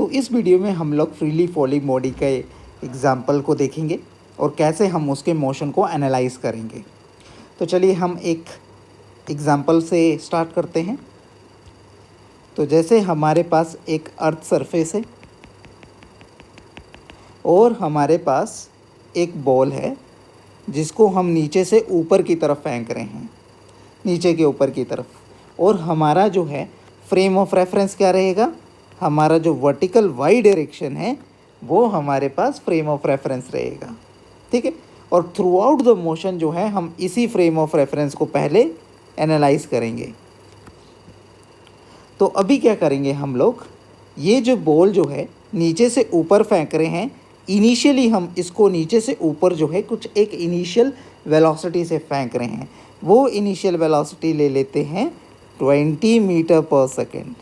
तो इस वीडियो में हम लोग फ्रीली फॉलिंग बॉडी के एग्जाम्पल को देखेंगे और कैसे हम उसके मोशन को एनालाइज करेंगे। तो चलिए हम एक एग्जाम्पल से स्टार्ट करते हैं। तो जैसे हमारे पास एक अर्थ सरफेस है और हमारे पास एक बॉल है जिसको हम नीचे से ऊपर की तरफ फेंक रहे हैं, नीचे के ऊपर की तरफ। और हमारा जो है फ्रेम ऑफ रेफरेंस क्या रहेगा, हमारा जो वर्टिकल वाई डायरेक्शन है वो हमारे पास फ्रेम ऑफ रेफरेंस रहेगा, ठीक है। और थ्रू आउट द मोशन जो है हम इसी फ्रेम ऑफ रेफरेंस को पहले एनालाइज करेंगे। तो अभी क्या करेंगे हम लोग, ये जो बॉल जो है नीचे से ऊपर फेंक रहे हैं, इनिशियली हम इसको नीचे से ऊपर जो है कुछ एक इनिशियल वेलोसिटी से फेंक रहे हैं। वो इनिशियल वेलोसिटी ले लेते हैं 20 मीटर पर सेकेंड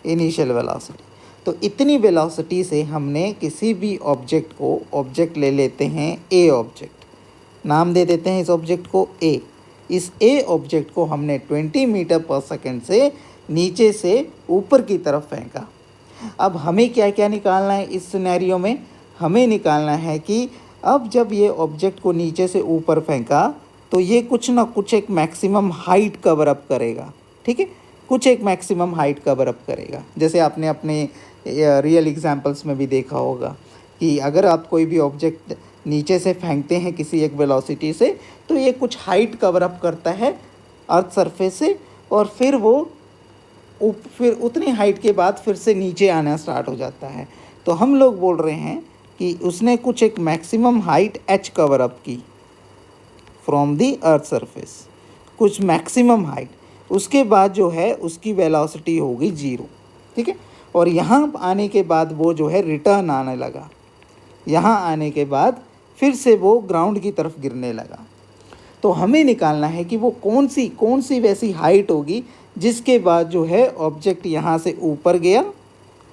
इनिशियल वेलोसिटी। तो इतनी वेलोसिटी से हमने किसी भी ऑब्जेक्ट ले लेते हैं ए ऑब्जेक्ट, नाम दे देते हैं इस ऑब्जेक्ट को ए। इस ए ऑब्जेक्ट को हमने 20 मीटर पर सेकेंड से नीचे से ऊपर की तरफ फेंका। अब हमें क्या क्या निकालना है इस सिनेरियो में, हमें निकालना है कि अब जब ये ऑब्जेक्ट को नीचे से ऊपर फेंका तो ये कुछ ना कुछ एक मैक्सिमम हाइट कवर अप करेगा, ठीक है, कुछ एक मैक्सिमम हाइट कवर अप करेगा। जैसे आपने अपने रियल एग्जांपल्स में भी देखा होगा कि अगर आप कोई भी ऑब्जेक्ट नीचे से फेंकते हैं किसी एक वेलोसिटी से तो ये कुछ हाइट कवर अप करता है अर्थ सरफेस से, और फिर वो फिर उतनी हाइट के बाद फिर से नीचे आना स्टार्ट हो जाता है। तो हम लोग बोल रहे हैं कि उसने कुछ एक maximum height H cover up की फ्रॉम दी अर्थ सरफेस, कुछ मैक्सिमम हाइट। उसके बाद जो है उसकी वेलोसिटी होगी 0, ठीक है। और यहाँ आने के बाद वो जो है रिटर्न आने लगा, यहाँ आने के बाद फिर से वो ग्राउंड की तरफ गिरने लगा। तो हमें निकालना है कि वो कौन सी वैसी हाइट होगी जिसके बाद जो है ऑब्जेक्ट यहाँ से ऊपर गया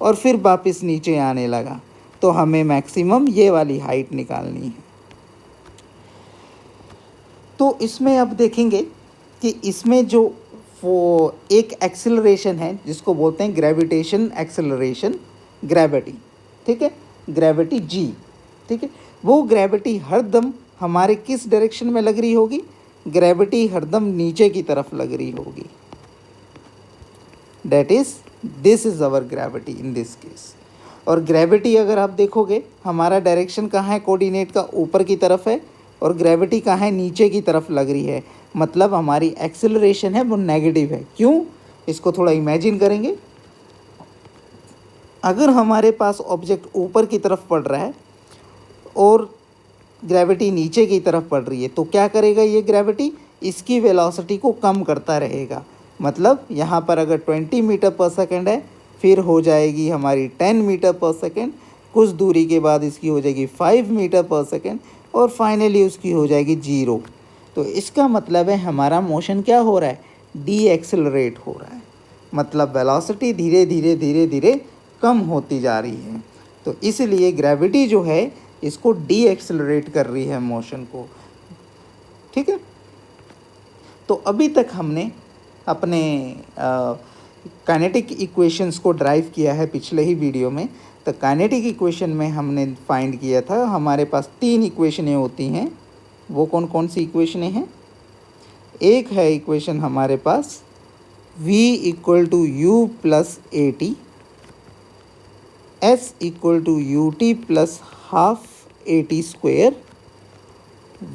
और फिर वापस नीचे आने लगा। तो हमें मैक्सिमम ये वाली हाइट निकालनी है। तो इसमें अब देखेंगे कि इसमें जो वो एक एक्सेलरेशन है जिसको बोलते हैं ग्रेविटेशन एक्सेलरेशन, ग्रेविटी, ठीक है, ग्रेविटी जी, ठीक है। वो ग्रेविटी हरदम हमारे किस डायरेक्शन में लग रही होगी, ग्रेविटी हरदम नीचे की तरफ लग रही होगी। This is our gravity in this case. और ग्रेविटी अगर आप देखोगे हमारा डायरेक्शन कहाँ है, कोऑर्डिनेट का ऊपर की तरफ है, और ग्रेविटी कहाँ है, नीचे की तरफ लग रही है। मतलब हमारी एक्सेलरेशन है वो नेगेटिव है। क्यों, इसको थोड़ा इमेजिन करेंगे। अगर हमारे पास ऑब्जेक्ट ऊपर की तरफ पड़ रहा है और ग्रेविटी नीचे की तरफ पड़ रही है तो क्या करेगा ये ग्रेविटी, इसकी वेलोसिटी को कम करता रहेगा। मतलब यहाँ पर अगर 20 मीटर पर सेकेंड है, फिर हो जाएगी हमारी 10 मीटर पर सेकेंड, कुछ दूरी के बाद इसकी हो जाएगी 5 मीटर पर सेकेंड, और फाइनली उसकी हो जाएगी 0। तो इसका मतलब है हमारा मोशन क्या हो रहा है, डी एक्सेलरेट हो रहा है। मतलब वेलोसिटी धीरे धीरे कम होती जा रही है। तो इसलिए ग्रेविटी जो है इसको डी एक्सेलरेट कर रही है मोशन को, ठीक है। तो अभी तक हमने अपने काइनेटिक इक्वेशंस को ड्राइव किया है पिछले ही वीडियो में। तो काइनेटिक इक्वेशन में हमने फाइंड किया था हमारे पास 3 इक्वेशनें होती हैं। वो कौन कौन सी इक्वेशनें हैं, एक है इक्वेशन हमारे पास v equal to u plus a t, s equal to u t plus half a t square,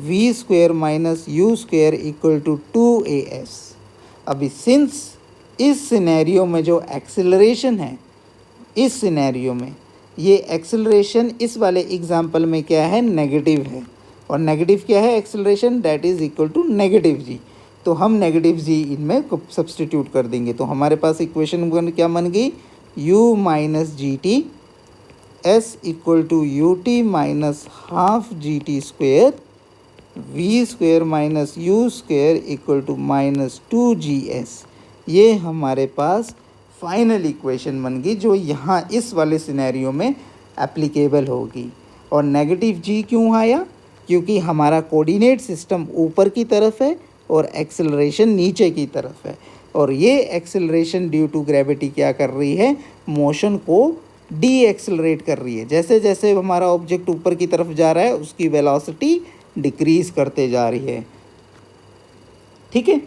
v square minus u square equal to 2as। अभी सिंस इस सिनेरियो में जो एक्सेलरेशन है, इस सिनेरियो में ये एक्सेलरेशन इस वाले एग्जाम्पल में क्या है, नेगेटिव है। और नेगेटिव क्या है acceleration, that is equal to negative g. तो हम नेगेटिव जी इनमें सब्सटीट्यूट कर देंगे। तो हमारे पास इक्वेशन क्या बन गई, u minus g t, s equal to u t minus half g t square, v square minus u square equal to minus 2gs। ये हमारे पास फाइनल इक्वेशन बन गई जो यहाँ इस वाले सिनेरियो में एप्लीकेबल होगी। और नेगेटिव जी क्यों आया, क्योंकि हमारा कोऑर्डिनेट सिस्टम ऊपर की तरफ है और एक्सेलरेशन नीचे की तरफ है। और ये एक्सेलरेशन ड्यू टू ग्रेविटी क्या कर रही है, मोशन को डी एक्सेलरेट कर रही है। जैसे जैसे हमारा ऑब्जेक्ट ऊपर की तरफ जा रहा है उसकी वेलोसिटी डिक्रीज करते जा रही है। ठीक है,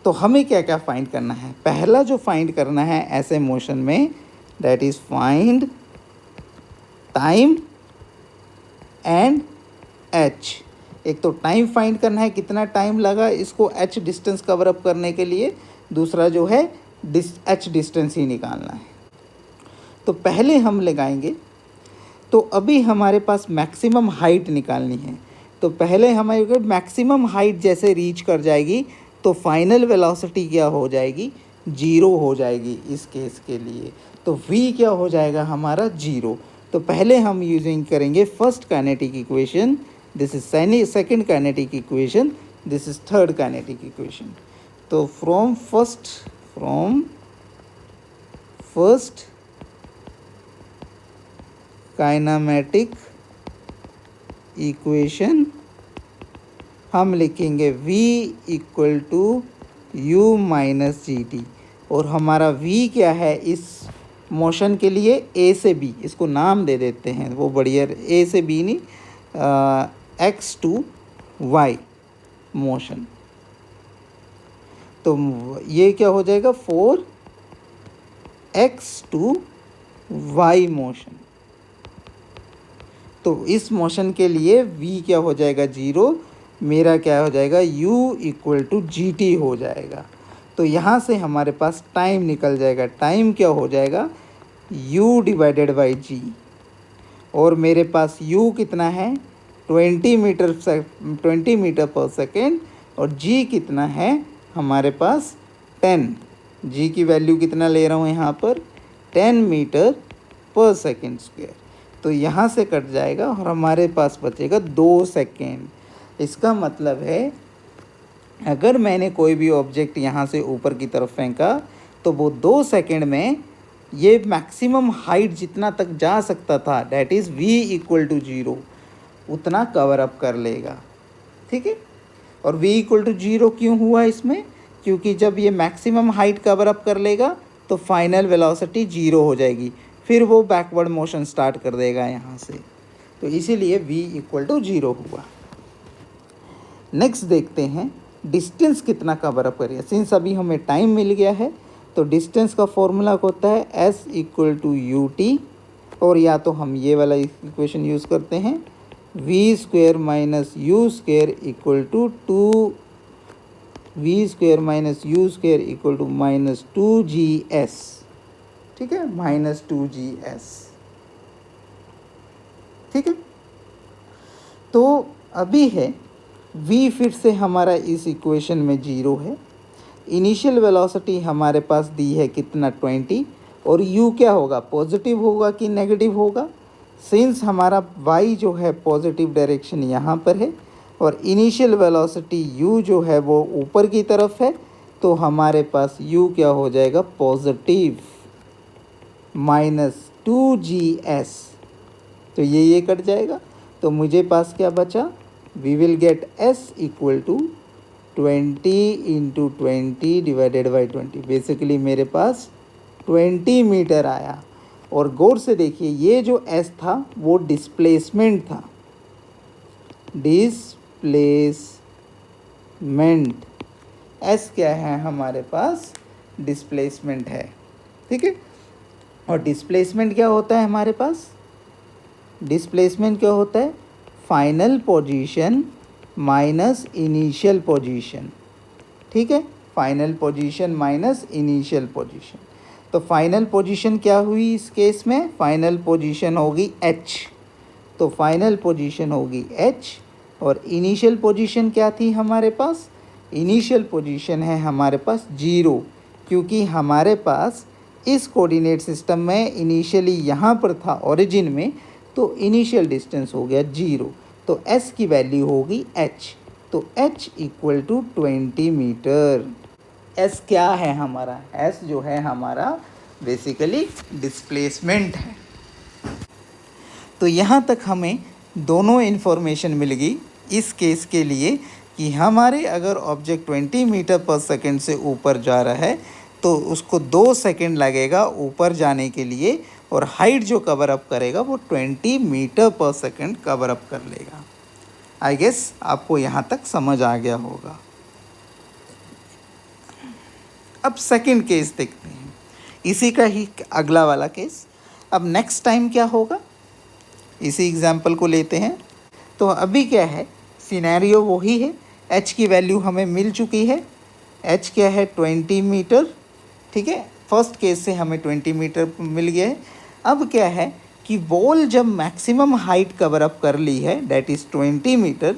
तो हमें क्या क्या फाइंड करना है? पहला जो फाइंड करना है ऐसे मोशन में, that is find time and H. एक तो टाइम फाइंड करना है, कितना टाइम लगा इसको एच डिस्टेंस कवर अप करने के लिए, दूसरा जो है एच डिस्टेंस ही निकालना है। तो पहले हम लगाएंगे, तो अभी हमारे पास मैक्सिमम हाइट निकालनी है। तो पहले हमारे मैक्सिमम हाइट जैसे रीच कर जाएगी तो फाइनल वेलोसिटी क्या हो जाएगी? 0 हो जाएगी इस केस के लिए। तो v क्या हो जाएगा हमारा? 0। तो पहले हम यूजिंग करेंगे first kinetic equation, this is second kinetic equation, this is third kinetic equation. तो फ्रॉम फर्स्ट काइनेमेटिक इक्वेशन हम लिखेंगे v equal to u minus g t. और हमारा v क्या है इस मोशन के लिए? a से b, इसको नाम दे देते हैं, वो बढ़िया, a से b नहीं, x टू y मोशन। तो ये क्या हो जाएगा? 4x to y motion. तो इस मोशन के लिए v क्या हो जाएगा? 0। मेरा क्या हो जाएगा? u equal to g t हो जाएगा। तो यहाँ से हमारे पास टाइम निकल जाएगा। टाइम क्या हो जाएगा? u डिवाइडेड बाई जी। और मेरे पास u कितना है? 20 मीटर पर सेकेंड। और g कितना है हमारे पास? 10। g की वैल्यू कितना ले रहा हूँ यहाँ पर? 10 मीटर पर सेकेंड स्क्वायर। तो यहाँ से कट जाएगा और हमारे पास बचेगा 2 सेकेंड। इसका मतलब है अगर मैंने कोई भी ऑब्जेक्ट यहाँ से ऊपर की तरफ फेंका तो वो 2 सेकेंड में ये मैक्सिमम हाइट जितना तक जा सकता था, that is v equal to 0, उतना कवर अप कर लेगा। ठीक है, और v इक्वल टू 0 क्यों हुआ इसमें? क्योंकि जब ये मैक्सिमम हाइट कवर अप कर लेगा तो फाइनल वेलोसिटी 0 हो जाएगी, फिर वो बैकवर्ड मोशन स्टार्ट कर देगा यहाँ से। तो इसीलिए v इक्वल टू 0 हुआ। नेक्स्ट देखते हैं डिस्टेंस कितना कवर अप करेगा। सिंस अभी हमें टाइम मिल गया है तो डिस्टेंस का फॉर्मूला होता है s equal to u t, और या तो हम ये वाला इक्वेशन यूज़ करते हैं, v square minus u square equal to 2v square minus u square equal to minus 2gs। ठीक है, माइनस 2gs। ठीक है, तो अभी है v फिर से हमारा इस इक्वेशन में 0 है। इनिशियल वेलोसिटी हमारे पास दी है कितना? 20। और u क्या होगा? पॉजिटिव होगा कि नेगेटिव होगा? सिंस हमारा y जो है पॉजिटिव डायरेक्शन यहाँ पर है और इनिशियल वेलोसिटी u जो है वो ऊपर की तरफ है, तो हमारे पास u क्या हो जाएगा? Positive minus 2gs। तो ये कट जाएगा, तो मुझे पास क्या बचा? We will get s equal to 20 into 20 divided by 20। Basically मेरे पास 20 मीटर आया। और गौर से देखिए ये जो s था वो डिस्प्लेसमेंट था, डिस्प्लेसमेंट। s क्या है हमारे पास? डिस्प्लेसमेंट है। ठीक है, और डिस्प्लेसमेंट क्या होता है हमारे पास? डिस्प्लेसमेंट क्या होता है? Final position minus initial position. ठीक है, final position minus initial position. तो फाइनल पोजीशन क्या हुई इस केस में? फाइनल पोजीशन होगी h। तो फाइनल पोजीशन होगी h। और इनिशियल पोजीशन क्या थी हमारे पास? इनिशियल पोजीशन है हमारे पास 0, क्योंकि हमारे पास इस कोऑर्डिनेट सिस्टम में इनिशियली यहाँ पर था ओरिजिन में, तो इनिशियल डिस्टेंस हो गया 0। तो s की वैल्यू होगी h। तो h equal to 20 metre. s क्या है हमारा? s जो है हमारा बेसिकली डिस्प्लेसमेंट है। तो यहाँ तक हमें दोनों इन्फॉर्मेशन मिल गई इस केस के लिए कि हमारे अगर ऑब्जेक्ट 20 मीटर पर सेकेंड से ऊपर जा रहा है तो उसको 2 सेकेंड लगेगा ऊपर जाने के लिए, और हाइट जो कवर अप करेगा वो 20 मीटर पर सेकंड कवर अप कर लेगा। आई गेस आपको यहाँ तक समझ आ गया होगा। अब सेकंड केस देखते हैं, इसी का ही अगला वाला केस। अब नेक्स्ट टाइम क्या होगा, इसी एग्जाम्पल को लेते हैं। तो अभी क्या है, सिनेरियो वही है, h की वैल्यू हमें मिल चुकी है। h क्या है 20 मीटर, ठीक है। फर्स्ट केस से हमें 20 मीटर मिल गया है। अब क्या है कि बॉल जब मैक्सिमम हाइट कवर अप कर ली है, डैट इज़ 20 मीटर,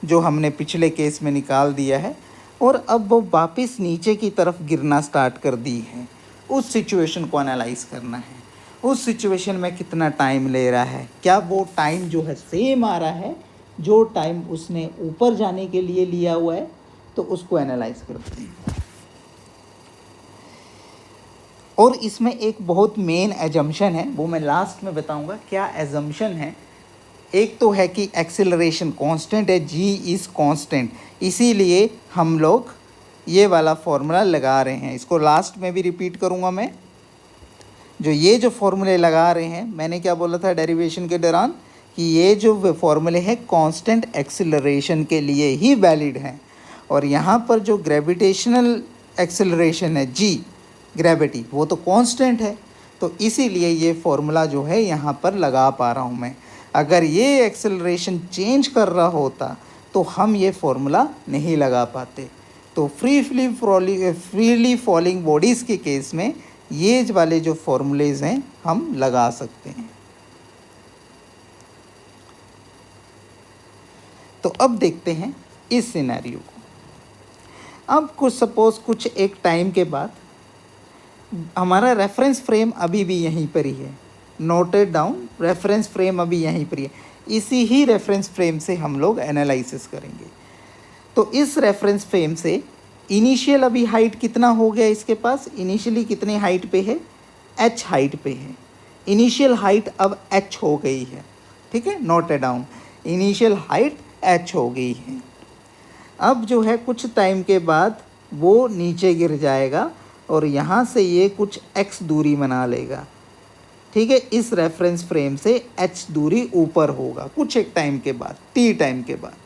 जो हमने पिछले केस में निकाल दिया है, और अब वो वापस नीचे की तरफ गिरना स्टार्ट कर दी है, उस सिचुएशन को एनालाइज करना है। उस सिचुएशन में कितना टाइम ले रहा है, क्या वो टाइम जो है सेम आ रहा है जो टाइम उसने ऊपर जाने के लिए लिया हुआ है, तो उसको एनालाइज करते हैं। और इसमें एक बहुत मेन एजम्पशन है, वो मैं लास्ट में बताऊंगा क्या एजम्पशन है। एक तो है कि एक्सेलरेशन कांस्टेंट है, जी इज़ कांस्टेंट, इसीलिए हम लोग ये वाला फॉर्मूला लगा रहे हैं। इसको लास्ट में भी रिपीट करूँगा मैं। ये जो फॉर्मूले लगा रहे हैं, मैंने क्या बोला था डेरिवेशन के दौरान कि ये जो फॉर्मूले हैं कांस्टेंट एक्सेलरेशन के लिए ही वैलिड हैं। और यहाँ पर जो ग्रेविटेशनल एक्सेलरेशन है जी, ग्रेविटी, वो तो कांस्टेंट है, तो इसीलिए ये फॉर्मूला जो है यहाँ पर लगा पा रहा हूँ मैं। अगर ये एक्सेलरेशन चेंज कर रहा होता तो हम ये फॉर्मूला नहीं लगा पाते। तो फ्रीली फॉलिंग बॉडीज़ के केस में ये वाले जो फॉर्मूलेज हैं हम लगा सकते हैं। तो अब देखते हैं इस सिनेरियो को। अब कुछ एक टाइम के बाद हमारा रेफरेंस फ्रेम अभी भी यहीं पर ही है, नोटेड डाउन, रेफरेंस फ्रेम अभी यहीं पर ही है। इसी ही रेफरेंस फ्रेम से हम लोग एनालिसिस करेंगे। तो इस रेफरेंस फ्रेम से इनिशियल अभी हाइट कितना हो गया इसके पास, इनिशियली कितने हाइट पे है, h हाइट पे है। इनिशियल हाइट अब h हो गई है, ठीक है, note down, initial height h हो गई है। अब जो है कुछ टाइम के बाद वो नीचे गिर जाएगा और यहाँ से ये कुछ x दूरी बना लेगा, ठीक है। इस रेफरेंस फ्रेम से h दूरी ऊपर होगा कुछ एक टाइम के बाद, t टाइम के बाद,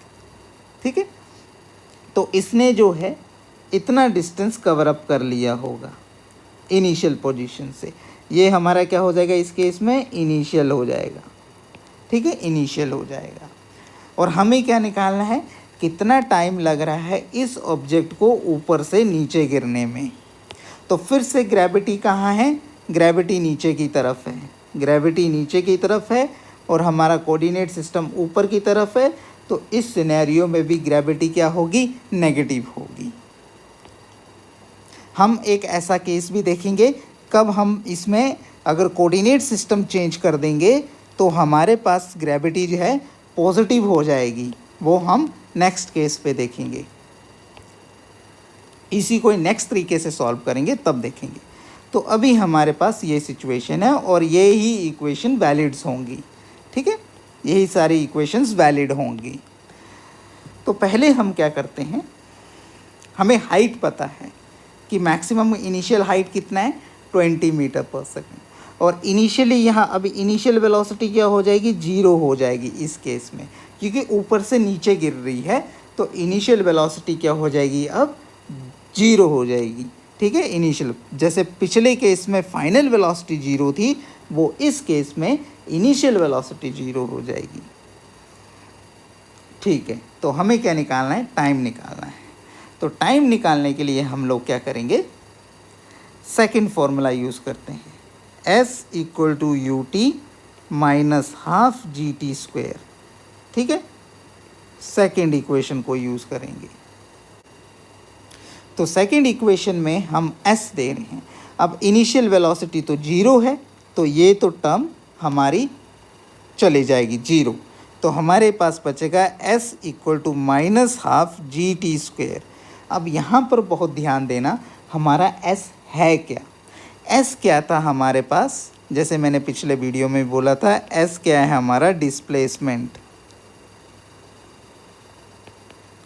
ठीक है। तो इसने जो है इतना डिस्टेंस कवर अप कर लिया होगा इनिशियल पोजीशन से। ये हमारा क्या हो जाएगा इस केस में, इनिशियल हो जाएगा, ठीक है, इनिशियल हो जाएगा। और हमें क्या निकालना है, कितना टाइम लग रहा है इस ऑब्जेक्ट को ऊपर से नीचे गिरने में। तो फिर से ग्रेविटी कहाँ है, ग्रेविटी नीचे की तरफ है, ग्रेविटी नीचे की तरफ है और हमारा कोऑर्डिनेट सिस्टम ऊपर की तरफ है। तो इस सिनेरियो में भी ग्रेविटी क्या होगी, नेगेटिव होगी। हम एक ऐसा केस भी देखेंगे कब हम इसमें अगर कोऑर्डिनेट सिस्टम चेंज कर देंगे तो हमारे पास ग्रेविटी जो है पॉजिटिव हो जाएगी, वो हम नेक्स्ट केस पे देखेंगे। इसी को नेक्स्ट तरीके से सॉल्व करेंगे तब देखेंगे। तो अभी हमारे पास ये सिचुएशन है और ये ही इक्वेशन वैलिड्स होंगी, ठीक है, यही सारी इक्वेशंस वैलिड होंगी। तो पहले हम क्या करते हैं, हमें हाइट पता है कि मैक्सिमम इनिशियल हाइट कितना है 20 मीटर पर सेकंड, और इनिशियली यहाँ अभी इनिशियल वेलोसिटी क्या हो जाएगी, 0 हो जाएगी इस केस में, क्योंकि ऊपर से नीचे गिर रही है। तो इनिशियल वेलोसिटी क्या हो जाएगी, अब 0 हो जाएगी, ठीक है। इनिशियल, जैसे पिछले केस में फाइनल वेलोसिटी 0 थी, वो इस केस में इनिशियल वेलोसिटी 0 हो जाएगी, ठीक है। तो हमें क्या निकालना है, टाइम निकालना है। तो टाइम निकालने के लिए हम लोग क्या करेंगे, सेकंड फॉर्मूला यूज़ करते हैं, s equal to u t minus half g t square, ठीक है। सेकंड इक्वेशन को यूज़ करेंगे। तो सेकंड इक्वेशन में हम s दे रहे हैं। अब इनिशियल वेलोसिटी तो 0 है, तो ये तो टर्म हमारी चले जाएगी 0। तो हमारे पास बचेगा s equal to minus half g t square. अब यहाँ पर बहुत ध्यान देना, हमारा s है क्या, s क्या था हमारे पास, जैसे मैंने पिछले वीडियो में बोला था, s क्या है हमारा, डिस्प्लेसमेंट।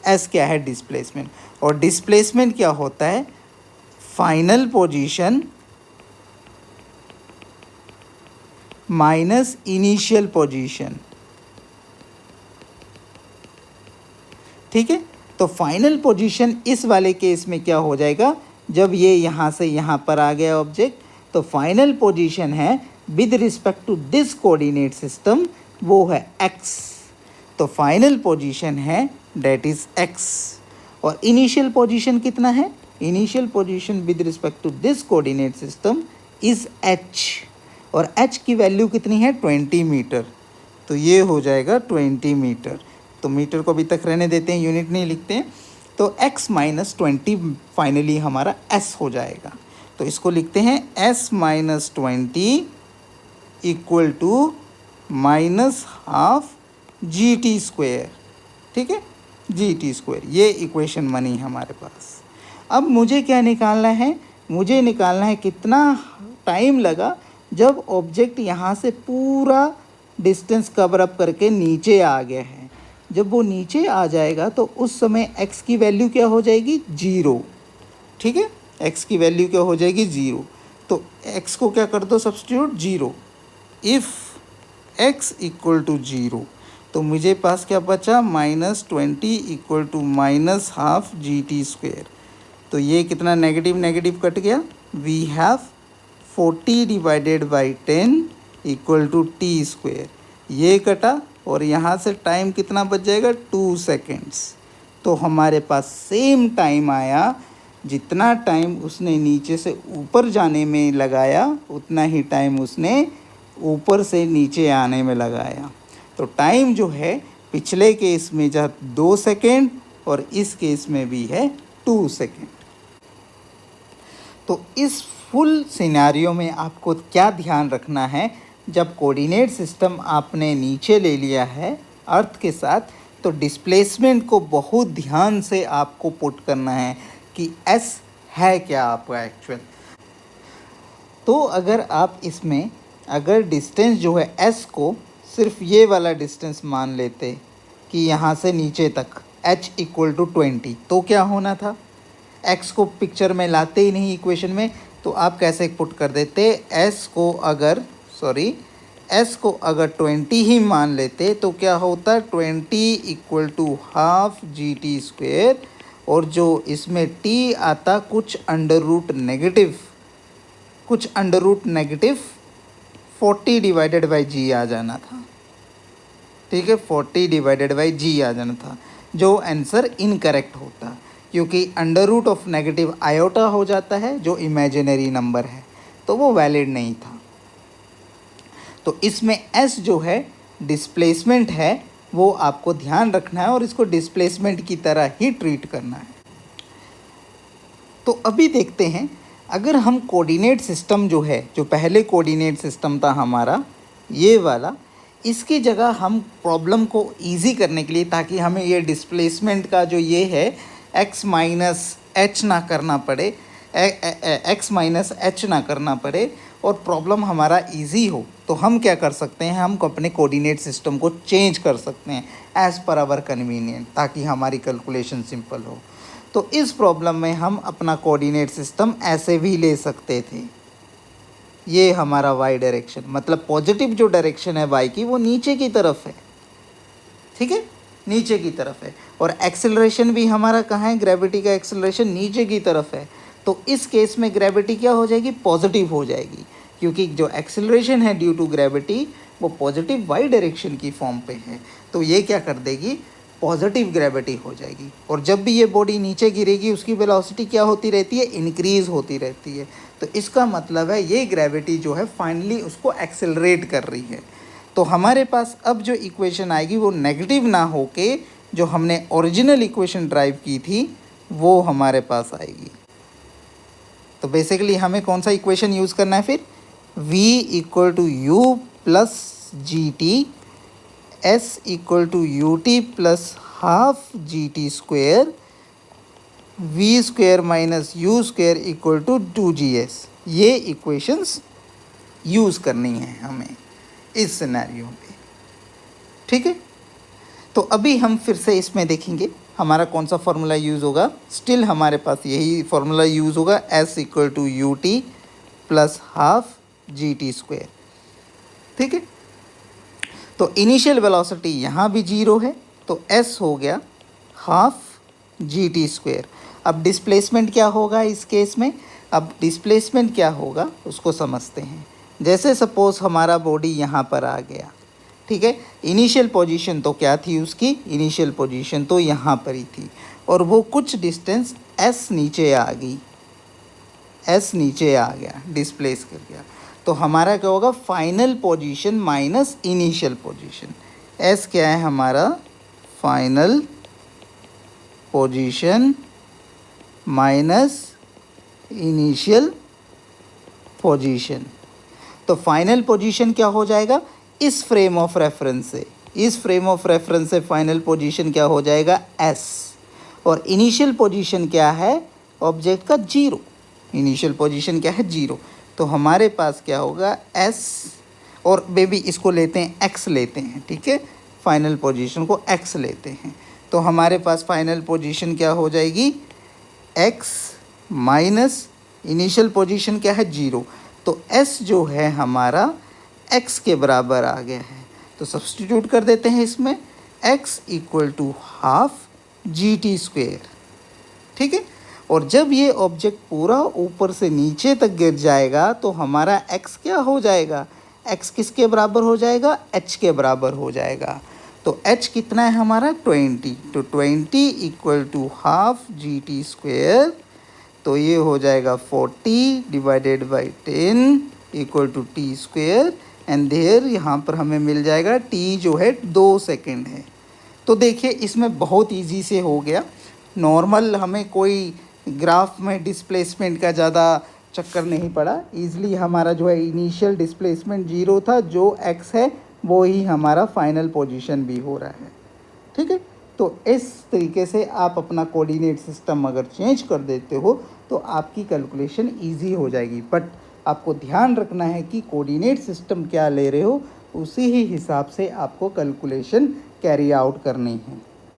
s क्या है, डिस्प्लेसमेंट। और डिस्प्लेसमेंट क्या होता है, final position minus initial position. ठीक है, तो फाइनल पोजीशन इस वाले केस में क्या हो जाएगा, जब ये यहाँ से यहाँ पर आ गया ऑब्जेक्ट, तो फाइनल पोजीशन है with respect to this coordinate system, वो है x। तो फाइनल पोजीशन है डेट इज x। और इनिशियल पोजीशन कितना है, initial position with respect to this coordinate system is h। और h की वैल्यू कितनी है, 20 मीटर। तो ये हो जाएगा 20 मीटर। तो मीटर को अभी तक रहने देते हैं, यूनिट नहीं लिखते हैं। तो x माइनस 20 फाइनली हमारा s हो जाएगा। तो इसको लिखते हैं s minus 20 equal to minus half g t square. ठीक है, जी टी स्क्वेयर, ये इक्वेशन बनी हमारे पास। अब मुझे क्या निकालना है, मुझे निकालना है कितना टाइम लगा जब ऑब्जेक्ट यहाँ से पूरा डिस्टेंस कवर अप करके नीचे आ गया है। जब वो नीचे आ जाएगा तो उस समय x की वैल्यू क्या हो जाएगी, 0। ठीक है, x की वैल्यू क्या हो जाएगी, 0। तो x को क्या कर दो, substitute 0। If x equal to 0, तो मुझे पास क्या बचा, minus 20 equal to minus half g t square. तो ये कितना नेगेटिव नेगेटिव कट गया, we have 40 divided by 10 equal to t square, ये कटा। और यहाँ से टाइम कितना बच जाएगा, 2 सेकेंड्स। तो हमारे पास सेम टाइम आया, जितना टाइम उसने नीचे से ऊपर जाने में लगाया उतना ही टाइम उसने ऊपर से नीचे आने में लगाया। तो टाइम जो है पिछले केस में जहाँ 2 सेकेंड और इस केस में भी है 2 सेकेंड। तो इस फुल सिनेरियो में आपको क्या ध्यान रखना है, जब कोऑर्डिनेट सिस्टम आपने नीचे ले लिया है अर्थ के साथ, तो डिस्प्लेसमेंट को बहुत ध्यान से आपको पुट करना है कि s है क्या आपका एक्चुअल। तो अगर आप इसमें अगर डिस्टेंस जो है s को सिर्फ ये वाला डिस्टेंस मान लेते कि यहाँ से नीचे तक h इक्वल टू 20, तो क्या होना था, x को पिक्चर में लाते ही नहीं इक्वेशन में, तो आप कैसे पुट कर देते, s को अगर 20 ही मान लेते तो क्या होता, 20 equal to half g t square, और जो इसमें t आता कुछ under root negative 40 divided by g आ जाना था। ठीक है, 40 डिवाइडेड बाई जी आ जाना था, जो आंसर इनकरेक्ट होता, क्योंकि under root of negative iota हो जाता है जो इमेजिनरी नंबर है, तो वो वैलिड नहीं था। तो इसमें s जो है डिस्प्लेसमेंट है, वो आपको ध्यान रखना है और इसको डिस्प्लेसमेंट की तरह ही ट्रीट करना है। तो अभी देखते हैं, अगर हम कोऑर्डिनेट सिस्टम जो है, जो पहले कोऑर्डिनेट सिस्टम था हमारा ये वाला, इसकी जगह हम प्रॉब्लम को इजी करने के लिए, ताकि हमें ये डिस्प्लेसमेंट का जो ये है x माइनस एच ना करना पड़े, x माइनस एच ना करना पड़े और प्रॉब्लम हमारा इजी हो, तो हम क्या कर सकते हैं, हम अपने कोऑर्डिनेट सिस्टम को चेंज कर सकते हैं एज़ पर आवर कन्वीनियंट, ताकि हमारी कैलकुलेशन सिंपल हो। तो इस प्रॉब्लम में हम अपना कोऑर्डिनेट सिस्टम ऐसे भी ले सकते थे, ये हमारा y डायरेक्शन, मतलब पॉजिटिव जो डायरेक्शन है y की वो नीचे की तरफ है। ठीक है, नीचे की तरफ है, और एक्सेलरेशन भी हमारा कहाँ है, ग्रेविटी का एक्सेलरेशन नीचे की तरफ है। तो इस केस में ग्रेविटी क्या हो जाएगी, पॉजिटिव हो जाएगी, क्योंकि जो एक्सेलरेशन है ड्यू टू ग्रेविटी वो पॉजिटिव वाई डायरेक्शन की फॉर्म पे है। तो ये क्या कर देगी, पॉजिटिव ग्रेविटी हो जाएगी। और जब भी ये बॉडी नीचे गिरेगी उसकी वेलोसिटी क्या होती रहती है, इंक्रीज़ होती रहती है। तो इसका मतलब है ये ग्रेविटी जो है फाइनली उसको एक्सेलरेट कर रही है। तो हमारे पास अब जो इक्वेशन आएगी वो नेगेटिव ना होके जो हमने ओरिजिनल इक्वेशन ड्राइव की थी वो हमारे पास आएगी। तो बेसिकली हमें कौन सा इक्वेशन यूज़ करना है फिर, v equal to u plus g t, s equal to u t plus half g t square, v square minus u square equal to 2g's। ये इक्वेशंस यूज़ करनी है हमें इस सिनेरियो पे। ठीक है, तो अभी हम फिर से इसमें देखेंगे हमारा कौन सा फार्मूला यूज़ होगा। स्टिल हमारे पास यही फार्मूला यूज़ होगा, s equal to u t plus half g t square. ठीक है। तो इनिशियल वेलोसिटी यहाँ भी 0 है, तो s हो गया हाफ GT²। अब डिस्प्लेसमेंट क्या होगा इस केस में? अब डिस्प्लेसमेंट क्या होगा उसको समझते हैं। जैसे सपोज़ हमारा बॉडी यहाँ पर आ गया, ठीक है। इनिशियल पोजीशन तो क्या थी उसकी? इनिशियल पोजीशन तो यहाँ पर ही थी, और वो कुछ डिस्टेंस s नीचे आ गई, s नीचे आ गया, डिस्प्लेस कर गया। तो हमारा क्या होगा? Final position minus initial position. s क्या है हमारा? Final position minus initial position. तो फाइनल पोजीशन क्या हो जाएगा? इस फ्रेम ऑफ रेफरेंस से, इस फ्रेम ऑफ रेफरेंस से फाइनल पोजीशन क्या हो जाएगा? s। और इनिशियल पोजीशन क्या है ऑब्जेक्ट का? 0। इनिशियल पोजीशन क्या है? 0। तो हमारे पास क्या होगा? s, और बेबी इसको लेते हैं x लेते हैं, ठीक है। फाइनल पोजीशन को x लेते हैं, तो हमारे पास फाइनल पोजीशन क्या हो जाएगी? x माइनस इनिशियल पोजीशन क्या है? 0। तो s जो है हमारा x के बराबर आ गया है, तो सब्स्टिट्यूट कर देते हैं इसमें, x equal to half GT², ठीक है। और जब ये ऑब्जेक्ट पूरा ऊपर से नीचे तक गिर जाएगा तो हमारा x क्या हो जाएगा? x किसके बराबर हो जाएगा? h के बराबर हो जाएगा। तो h कितना है हमारा? 20। तो 20 इक्वल टू हाफ GT², तो ये हो जाएगा 40 divided by 10 equal to T², and there यहाँ पर हमें मिल जाएगा t जो है 2 सेकेंड है। तो देखिए इसमें बहुत इजी से हो गया। नॉर्मल हमें कोई ग्राफ में डिस्प्लेसमेंट का ज़्यादा चक्कर नहीं पड़ा। ईज़िली हमारा जो है इनिशियल डिस्प्लेसमेंट 0 था, जो x है वो ही हमारा फाइनल पोजीशन भी हो रहा है, ठीक है। तो इस तरीके से आप अपना कोऑर्डिनेट सिस्टम अगर चेंज कर देते हो तो आपकी कैलकुलेशन इजी हो जाएगी। बट आपको ध्यान रखना है कि कोऑर्डिनेट सिस्टम क्या ले रहे हो, उसी ही हिसाब से आपको कैलकुलेशन कैरी आउट करनी है।